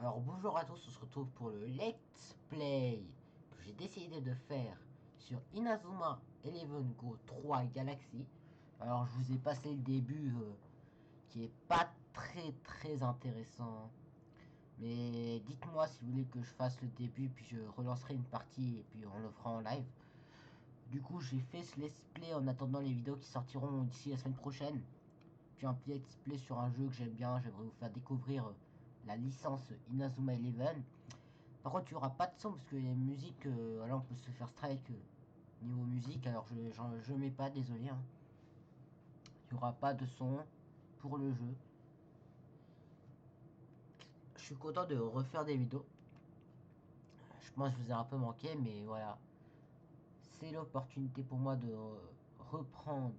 Alors bonjour à tous, on se retrouve pour le Let's Play que j'ai décidé de faire sur Inazuma Eleven Go 3 Galaxy. Alors je vous ai passé le début qui est pas très intéressant. Mais dites-moi si vous voulez que je fasse le début puis je relancerai une partie et puis on le fera en live. Du coup j'ai fait ce Let's Play en attendant les vidéos qui sortiront d'ici la semaine prochaine. Puis un Let's Play sur un jeu que j'aime bien, j'aimerais vous faire découvrir la licence Inazuma Eleven. Par contre, il n'y aura pas de son parce que les musiques, là on peut se faire strike niveau musique, alors je mets pas, désolé. Hein. Il n'y aura pas de son pour le jeu. Je suis content de refaire des vidéos. Je pense que je vous ai un peu manqué, mais voilà. C'est l'opportunité pour moi de reprendre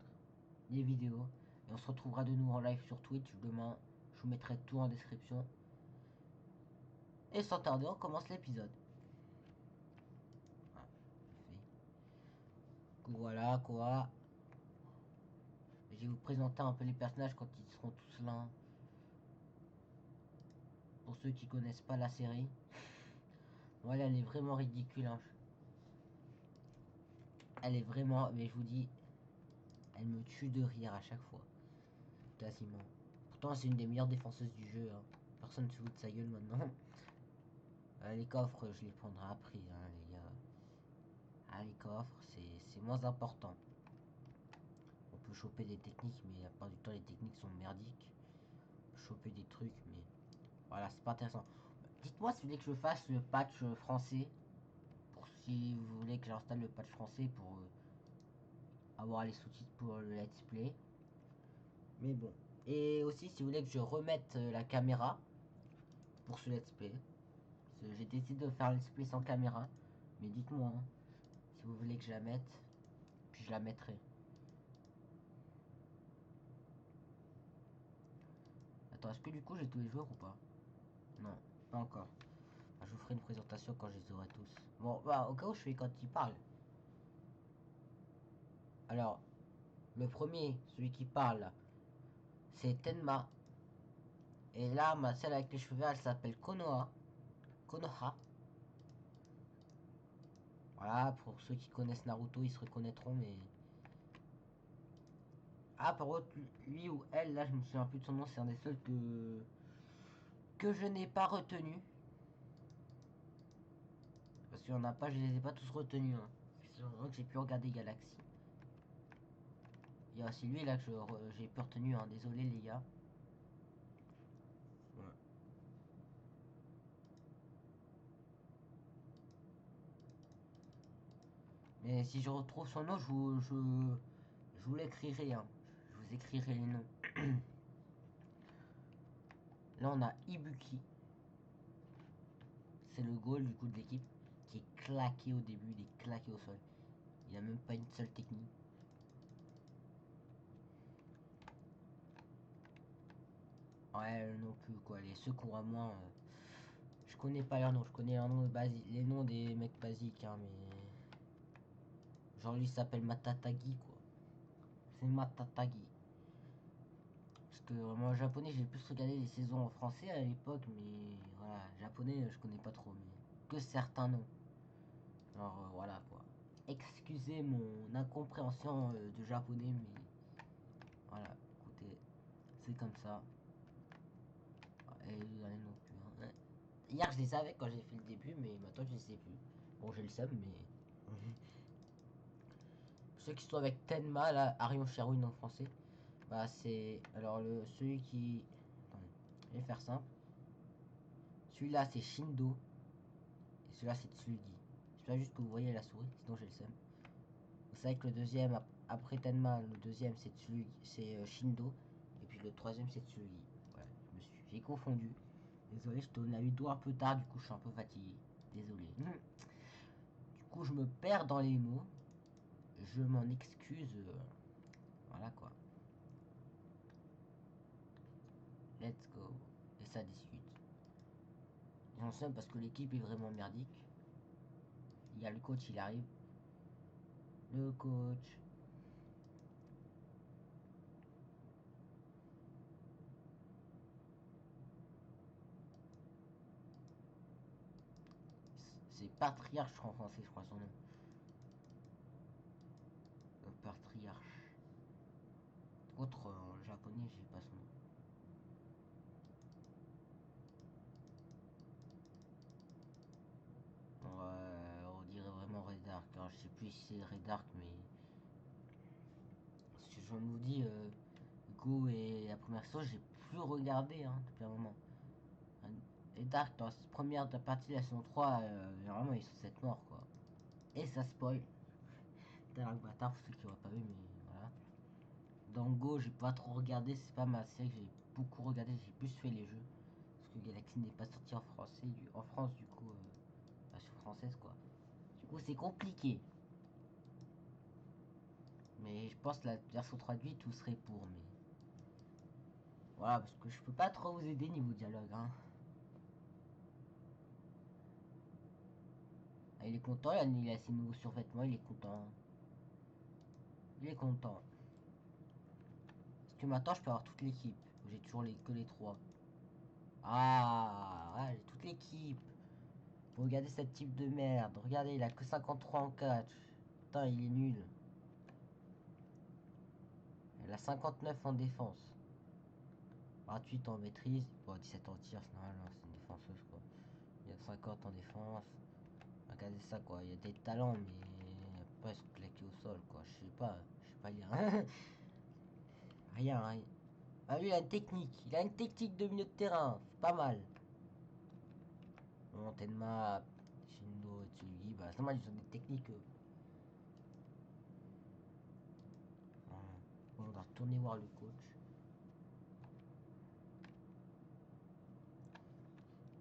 les vidéos. Et on se retrouvera de nouveau en live sur Twitch demain. Je vous mettrai tout en description. Et sans tarder, on commence l'épisode. Voilà quoi. Je vais vous présenter un peu les personnages quand ils seront tous là. Pour ceux qui connaissent pas la série. Voilà, elle est vraiment ridicule. Hein. Elle est vraiment, mais je vous dis, elle me tue de rire à chaque fois. Quasiment. Pourtant, c'est une des meilleures défenseuses du jeu. Hein. Personne ne se fout de sa gueule maintenant. Les coffres, je les prendrai après, hein, les gars. Ah, les coffres, c'est moins important. On peut choper des techniques, mais la plupart du temps, les techniques sont merdiques. On peut choper des trucs, mais voilà, c'est pas intéressant. Dites-moi si vous voulez que je fasse le patch français. Pour si vous voulez que j'installe le patch français pour avoir les sous-titres pour le let's play. Mais bon. Et aussi si vous voulez que je remette la caméra pour ce let's play. J'ai décidé de faire un let's play sans caméra. Mais dites-moi hein, si vous voulez que je la mette. Puis je la mettrai. Attends, est-ce que du coup j'ai tous les joueurs ou pas? Non, pas encore. Je vous ferai une présentation quand je les aurai tous. Bon, bah au cas où je fais quand ils parlent. Alors, le premier, celui qui parle, c'est Tenma. Et là, celle avec les cheveux verts, elle s'appelle Konoha. Konoha. Voilà, pour ceux qui connaissent Naruto, ils se reconnaîtront, mais... Ah, par contre, lui ou elle, là, je me souviens plus de son nom, c'est un des seuls que je n'ai pas retenu. Parce qu'il y en a pas, je les ai pas tous retenus. Hein. C'est vrai que j'ai pu regarder Galaxy. Il y a aussi lui, là, que j'ai pu retenu, hein. Désolé, les gars. Ouais. Mais si je retrouve son nom, je vous l'écrirai, hein. Je vous écrirai les noms. Là, on a Ibuki. C'est le goal du coup de l'équipe qui est claqué au début, il est claqué au sol. Il a même pas une seule technique. Ouais, non plus quoi. Les secours à moi, je connais pas leurs noms. Je connais leurs noms les noms des mecs basiques, hein, mais genre lui s'appelle Matatagi quoi. C'est Matatagi. Parce que moi en japonais j'ai plus regardé les saisons en français à l'époque, mais voilà, japonais je connais pas trop, mais que certains noms. Alors voilà quoi. Excusez mon incompréhension de japonais, mais voilà, écoutez, c'est comme ça. Et non plus. Hein. Ouais. Hier je les savais quand j'ai fait le début, mais maintenant je les sais plus. Bon, j'ai le seum, mais. Ceux qui sont avec Tenma, là, Arion Sherwin en français, bah c'est. Alors, celui qui. Attendez, je vais faire simple. Celui-là c'est Shindo, et celui-là c'est Tsugi. J'espère juste que vous voyez la souris, sinon j'ai le seum. Vous savez que le deuxième, après Tenma, le deuxième c'est Tsugi, c'est Shindo, et puis le troisième c'est Tsugi. Voilà, j'ai confondu. Désolé, je tourne la vidéo un peu tard, du coup je suis un peu fatigué. Désolé. Du coup je me perds dans les mots. Je m'en excuse. Voilà quoi. Let's go. Et ça discute. J'en sais parce que l'équipe est vraiment merdique. Il y a le coach, il arrive. Le coach. c'est Patriarche, je crois, en français, je crois son nom. Patriarche. Autre en japonais, j'ai pas son nom. On dirait vraiment Red Dark. Alors, je sais plus si c'est Red Dark, mais. Parce que je vous dis, Go et la première chose, j'ai plus regardé hein, depuis un moment. Et Dark, dans cette première partie de la saison 3, vraiment ils sont 7 morts quoi. Et ça spoil. T'as un bâtard pour ceux qui n'auraient pas vu, mais voilà. Dans Go, j'ai pas trop regardé, c'est pas ma série que j'ai beaucoup regardé, j'ai plus fait les jeux. Parce que Galaxy n'est pas sorti en français, en France du coup, version française quoi. Du coup c'est compliqué. Mais je pense que la version traduite, tout serait pour, mais. Voilà, parce que je peux pas trop vous aider niveau dialogue, hein. Ah, il est content, il a ses nouveaux survêtements, il est content. Il est content. Parce que maintenant, je peux avoir toute l'équipe. J'ai toujours que les trois. Ah, ouais, j'ai toute l'équipe. Regardez cette type de merde. Regardez, il a que 53 en catch. Putain, il est nul. Il a 59 en défense. 28 en maîtrise. Bon, 17 en tir, c'est normal, c'est une défenseuse quoi. Il y a 50 en défense. Regardez ça quoi, il y a des talents mais pas se claquer au sol quoi, je sais pas lire. Rien, rien. Ah lui il a une technique de milieu de terrain, c'est pas mal. Bon, Tenma, Shindo, Tsugi, bah c'est normal, ils ont des techniques. Bon, on va retourner voir le coach.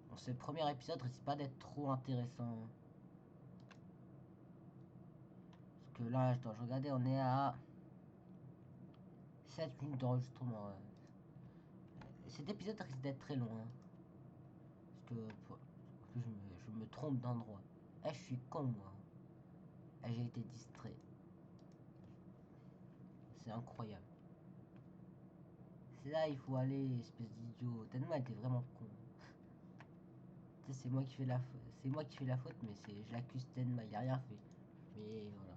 Bon, ce premier épisode risque pas d'être trop intéressant. Parce que là, je dois regarder, on est à 7 minutes d'enregistrement. Cet épisode risque d'être très long. Hein. Parce que je me trompe d'endroit. Eh, je suis con, moi. Eh, j'ai été distrait. C'est incroyable. C'est là, il faut aller, espèce d'idiot. Tellement elle était vraiment con. Tu sais, c'est moi qui fais la faute. C'est moi qui fais la faute, mais je l'accuse Tenma, il a rien fait. Mais voilà.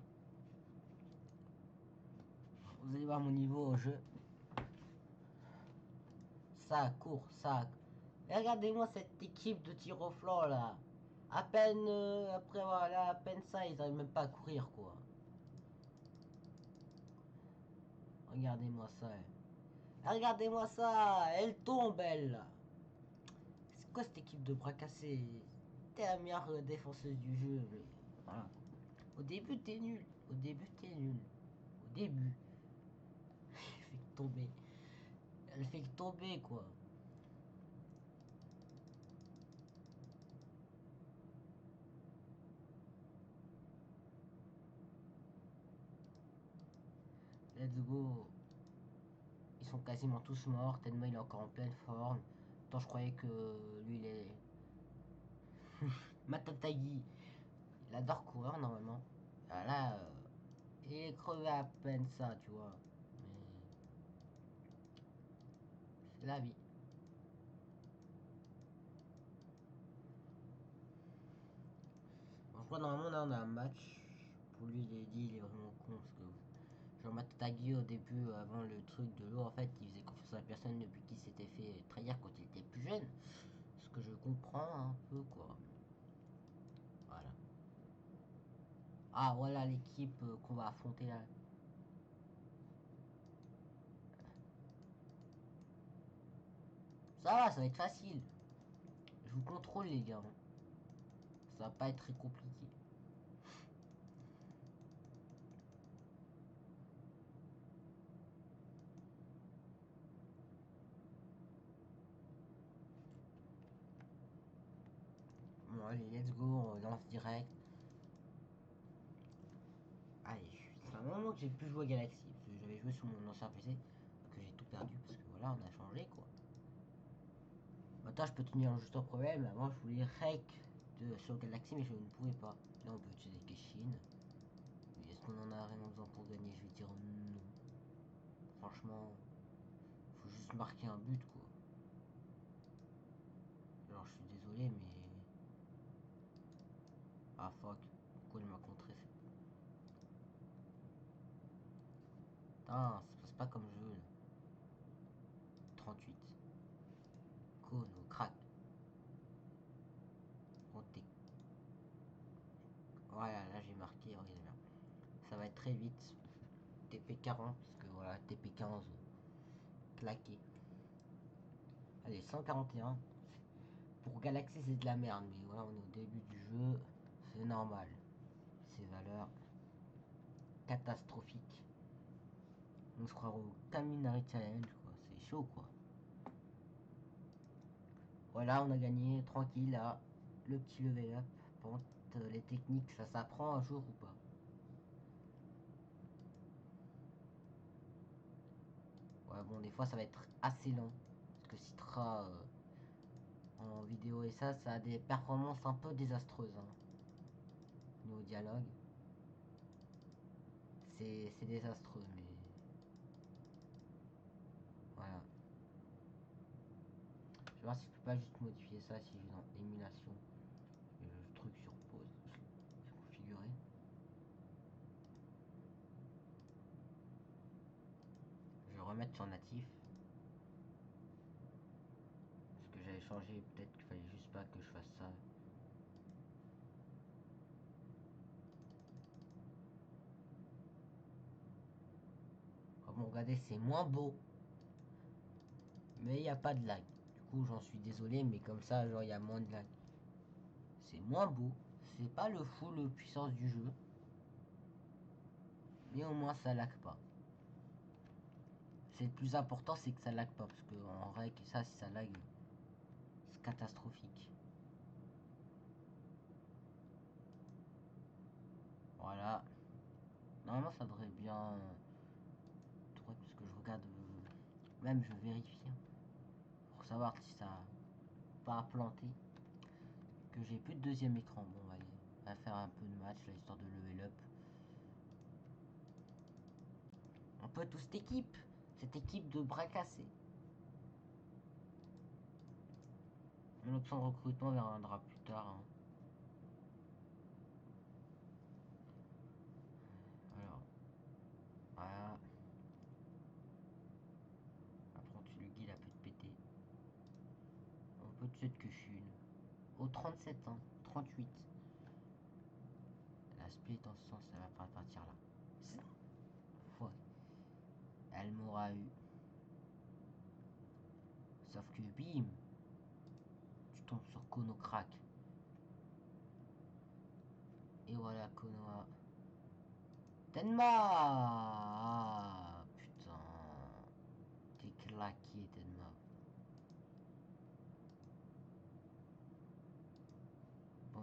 Vous allez voir mon niveau au jeu. Ça court, ça. Et regardez-moi cette équipe de tir au flanc là. À peine après voilà, à peine ça, ils arrivent même pas à courir quoi. Regardez-moi ça. Regardez-moi ça, elle tombe elle. C'est quoi cette équipe de bras cassés? T'es la meilleure défenseuse du jeu, mais voilà. Au début t'es nul. Au début t'es nul. Au début. Elle fait que tomber. Elle fait que tomber quoi. Let's go. Ils sont quasiment tous morts. Tellement il est encore en pleine forme. Tant je croyais que lui il est. Matatagi. Il adore courir normalement. Ah, là, il est crevé à peine ça, tu vois. Mais c'est la vie. Bon, je crois normalement là on a un match. Pour lui il est vraiment con parce que genre Matatagi au début avant le truc de l'eau en fait il faisait confiance à la personne depuis qu'il s'était fait trahir quand il était plus jeune. Ce que je comprends un peu quoi. Voilà. Ah voilà l'équipe qu'on va affronter là. Ça va être facile. Je vous contrôle les gars. Hein. Ça va pas être très compliqué. Bon allez let's go, on lance direct. Allez, c'est un moment que j'ai plus joué à Galaxy. Parce que j'avais joué sur mon ancien PC. Que j'ai tout perdu parce que voilà, on a changé quoi. Maintenant, je peux tenir juste un problème. Avant, je voulais rec sur Galaxy, mais je ne pouvais pas. Là, on peut utiliser Keshin. Est-ce qu'on en a vraiment besoin pour gagner? Je vais dire non. Franchement, faut juste marquer un but quoi. Alors, je suis désolé, mais. Ah fuck, pourquoi il m'a contré? Putain, ça passe pas comme je veux. 38. Kono, crack. Comptez. Voilà, là j'ai marqué, regardez bien. Ça va être très vite. TP40, parce que voilà, TP15, claqué. Allez, 141. Pour Galaxy, c'est de la merde, mais voilà, on est au début du jeu. C'est normal. Ces valeurs catastrophiques. On se croirait au Kaminari Challenge, quoi. C'est chaud, quoi. Voilà, on a gagné, tranquille, là. Le petit level up. Par contre, les techniques, ça s'apprend un jour ou pas? Ouais, bon, des fois, ça va être assez lent. Parce que Citra, en vidéo et ça a des performances un peu désastreuses. Hein. Niveau dialogue. C'est désastreux, mais... Voilà. Je vais voir si je peux pas juste modifier ça si je vais dans émulation. Le truc sur pause. Configurer. Je vais remettre sur natif. Parce que j'avais changé, peut-être qu'il fallait juste pas que je fasse ça. Oh bon, regardez, c'est moins beau. Mais il n'y a pas de lag. Du coup, j'en suis désolé, mais comme ça, genre, il y a moins de lag. C'est moins beau. C'est pas le full puissance du jeu. Mais au moins, ça lag pas. C'est le plus important, c'est que ça lag pas. Parce que en règle, ça, si ça lag, c'est catastrophique. Voilà. Normalement, ça devrait bien... Parce que je regarde... Même, je vérifie. Hein, pour savoir si ça pas planté. Que j'ai plus de deuxième écran. Bon, on va faire un peu de match, là, histoire de level up. On peut tous cette équipe de bras cassés. L'option de recrutement viendra plus tard. Hein. Alors, voilà. Après, tu le guides, il a pu te péter. On peut te souhaiter que je suis une. Au 37, hein. 38. La split en ce sens, ça va pas partir là. Ouais. Elle m'aura eu. Sauf que bim, tu tombes sur Kono crack. Et voilà, Konoha. Tenma. Ah, putain. T'es claqué, Tenma. Bon,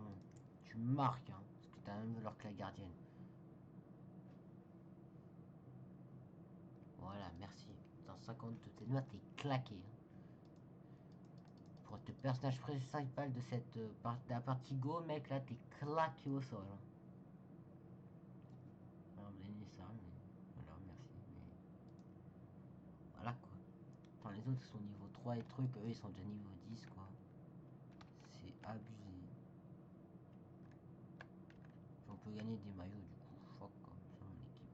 tu marques, hein, parce que t'as la même valeur que la gardienne. Voilà, merci. Dans 50 Tenma, t'es claqué. Hein. Pour être le personnage principal de cette de la partie Go, mec, là, t'es claqué au sol. Hein. Alors, ça, mais voilà, merci. Mais voilà quoi. Enfin, les autres ils sont niveau 3 et trucs, eux ils sont déjà niveau 10 quoi. C'est abusé. Puis on peut gagner des maillots du coup. Fuck comme ça mon équipe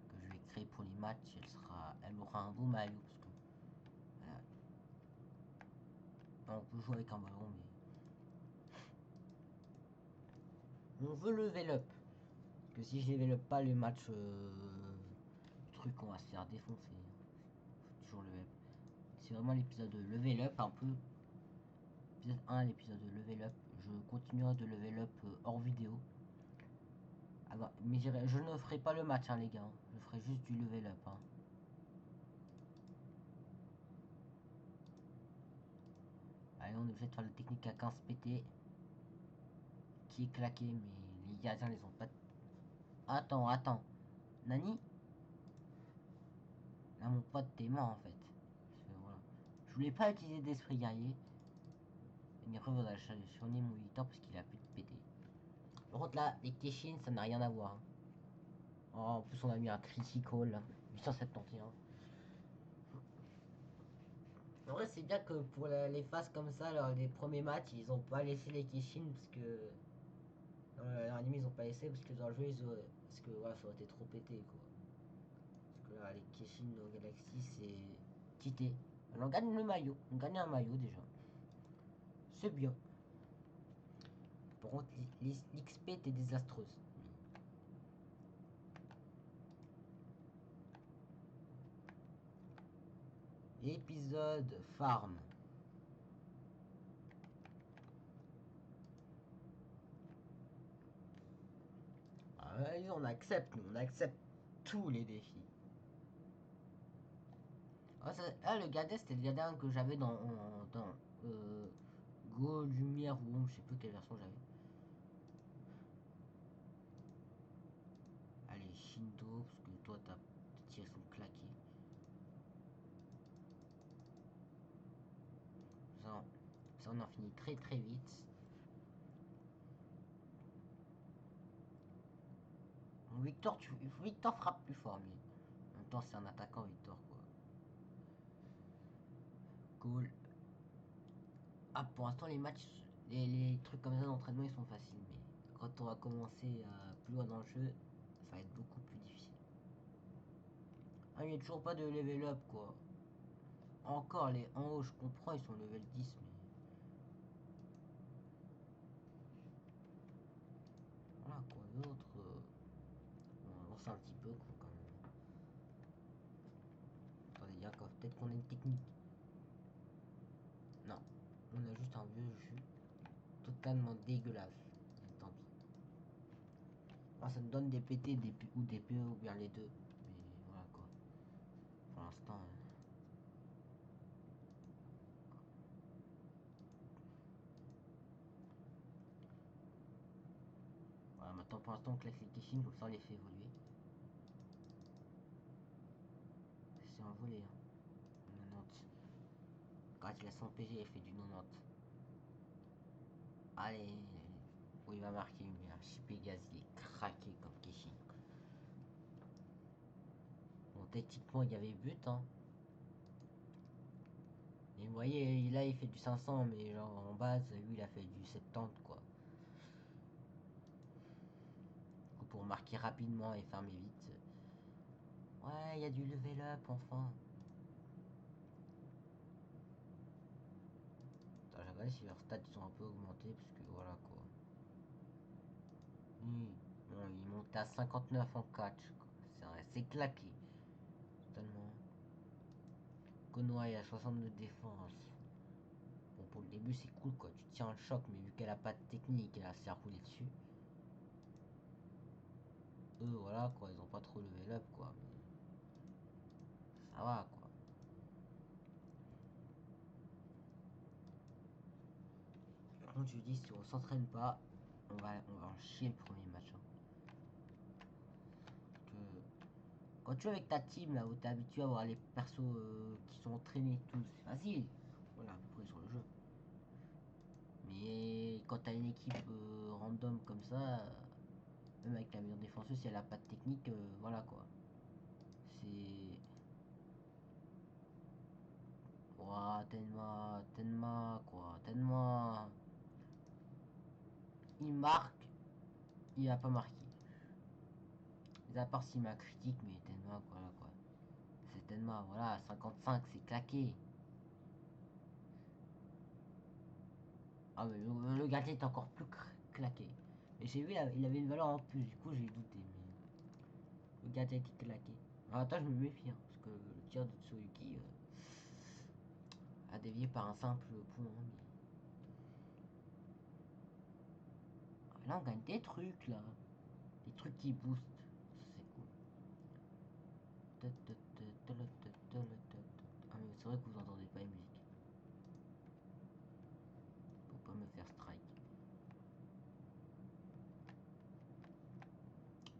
que je vais créer pour les matchs, elle aura un beau maillot parce que voilà. On peut jouer avec un ballon mais on veut level up. Parce que si je level up pas les matchs truc on va se faire défoncer. Faut toujours level up. C'est vraiment l'épisode de level up un peu. Épisode 1, l'épisode de level up. Je continuerai de level up hors vidéo. Alors, mais je ne ferai pas le match, hein, les gars. Je ferai juste du level up. Hein. Allez, on est obligé de faire le technique à 15 PT. Qui est claqué, mais les gardiens les ont pas. Attends. Nani? Là, mon pote, t'es mort en fait. Voilà. Je voulais pas utiliser d'esprit guerrier. Et après, voilà, je soigner mon 8 ans parce qu'il a plus de PT. Par contre, là, les Keshin, ça n'a rien à voir. Hein. Oh, en plus, on a mis un critical, là. 871. En vrai, c'est bien que pour les phases comme ça, alors, les premiers matchs, ils ont pas laissé les Kishin parce que Dans l'anime ils ont pas essayé parce que dans le jeu parce que ouais, ça aurait été trop pété quoi. Parce que là les Keshin dans Galaxy c'est quitté. Alors on gagne le maillot, on gagne un maillot déjà. C'est bien. Par contre l'XP était désastreuse. Épisode Farm. Ah, vas-y, on accepte, nous, on accepte tous les défis. Ah, le Gadget, c'était le Gadget que j'avais dans Go, Lumière ou Ombre, je sais plus quelle version j'avais. Allez, Shindo, parce que toi, tes tirs sont claqués. Ça, on en finit très très vite. Victor, Victor frappe plus fort, mais en même temps, c'est un attaquant, Victor, quoi. Cool. Ah, pour l'instant, les matchs, les trucs comme ça d'entraînement, ils sont faciles, mais quand on va commencer à plus loin dans le jeu, ça va être beaucoup plus difficile. Ah, il n'y a toujours pas de level up, quoi. Encore, les en haut, je comprends, ils sont level 10, mais... Voilà, quoi d'autre on lance un petit peu, quoi, quand même. Attendez, il y a peut-être qu'on a une technique. Non, on a juste un vieux jus totalement dégueulasse. Tant pis. Ah, ça me donne des PT ou des PE ou bien les deux. Mais voilà quoi. Pour l'instant. Voilà, maintenant pour l'instant on claque les Kishin, comme ça on les fait évoluer. C'est envolé hein. 90. Quand il a 100 PG, il fait du 90. Allez. Oh, il va marquer, mais un Chipégaz il est craqué comme Kishin. Bon, techniquement il y avait but hein. Et vous voyez, là il fait du 500, mais genre en base, lui il a fait du 70 quoi. Pour marquer rapidement et fermer vite. Ouais, il y a du level up enfin. Attends, j'ai regardé si leurs stats sont un peu augmentés, parce que voilà quoi. Bon, il monte à 59 en catch. C'est claqué. Totalement. Konoha à 62 de défense. Bon, pour le début, c'est cool quoi. Tu tiens un choc, mais vu qu'elle a pas de technique, elle a s'est roulé dessus. Eux, voilà quoi, ils ont pas trop level up quoi. Mais ça va quoi. Par contre, je dis, si on s'entraîne pas, on va en chier le premier match. Hein. Quand tu es avec ta team là où t'es habitué à voir les persos qui sont entraînés et tout, c'est facile. Voilà, à peu près sur le jeu. Mais quand t'as une équipe random comme ça, même avec la meilleure défenseuse, si elle a pas de technique, voilà quoi. C'est. Ouah, Tenma, quoi. Tenma. Il marque, il a pas marqué. À part s'il m'a critique, mais Tenma, voilà quoi. C'est Tenma, voilà, 55, c'est claqué. Ah, mais le gardien est encore plus claqué. Mais j'ai vu, il avait une valeur en plus, du coup j'ai douté. Mais le gardien était claqué. Alors, attends, je me méfie, hein, parce que le tir de Tsuyuki a dévié par un simple point. Ah, là, on gagne des trucs, là. Des trucs qui boostent. C'est cool. Ah, mais c'est vrai que vous entendez pas les musiques. Pour pas me faire strike.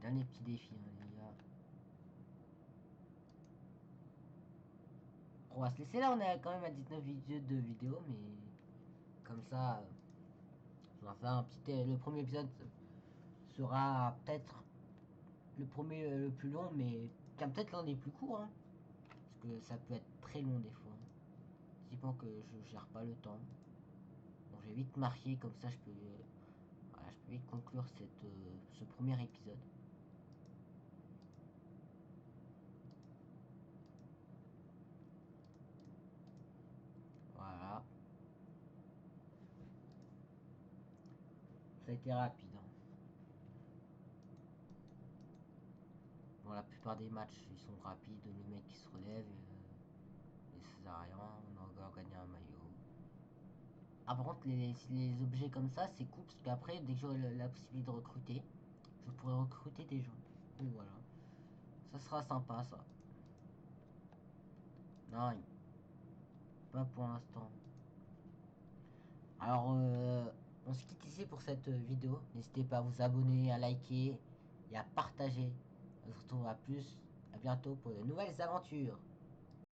Dernier petit défi, hein, les gars. On va se laisser là, on est quand même à 19 vidéos, mais comme ça, on va faire un petit. Le premier épisode sera peut-être le premier le plus long, mais peut-être l'un des plus courts, hein, parce que ça peut être très long des fois. Typiquement que je gère pas le temps. Bon, j'ai vite marqué, comme ça je peux. Voilà, je peux vite conclure ce premier épisode. Voilà. Ça a été rapide. Hein. Bon, la plupart des matchs, ils sont rapides. Le mec qui se relève, les césariens, on a encore gagné un maillot. Ah, par contre, les objets comme ça, c'est cool parce qu'après, dès que j'aurai la possibilité de recruter, je pourrai recruter des gens. Donc voilà. Ça sera sympa, ça. Non, pas pour l'instant. Alors, on se quitte ici pour cette vidéo. N'hésitez pas à vous abonner, à liker et à partager. On se retrouve à plus. À bientôt pour de nouvelles aventures.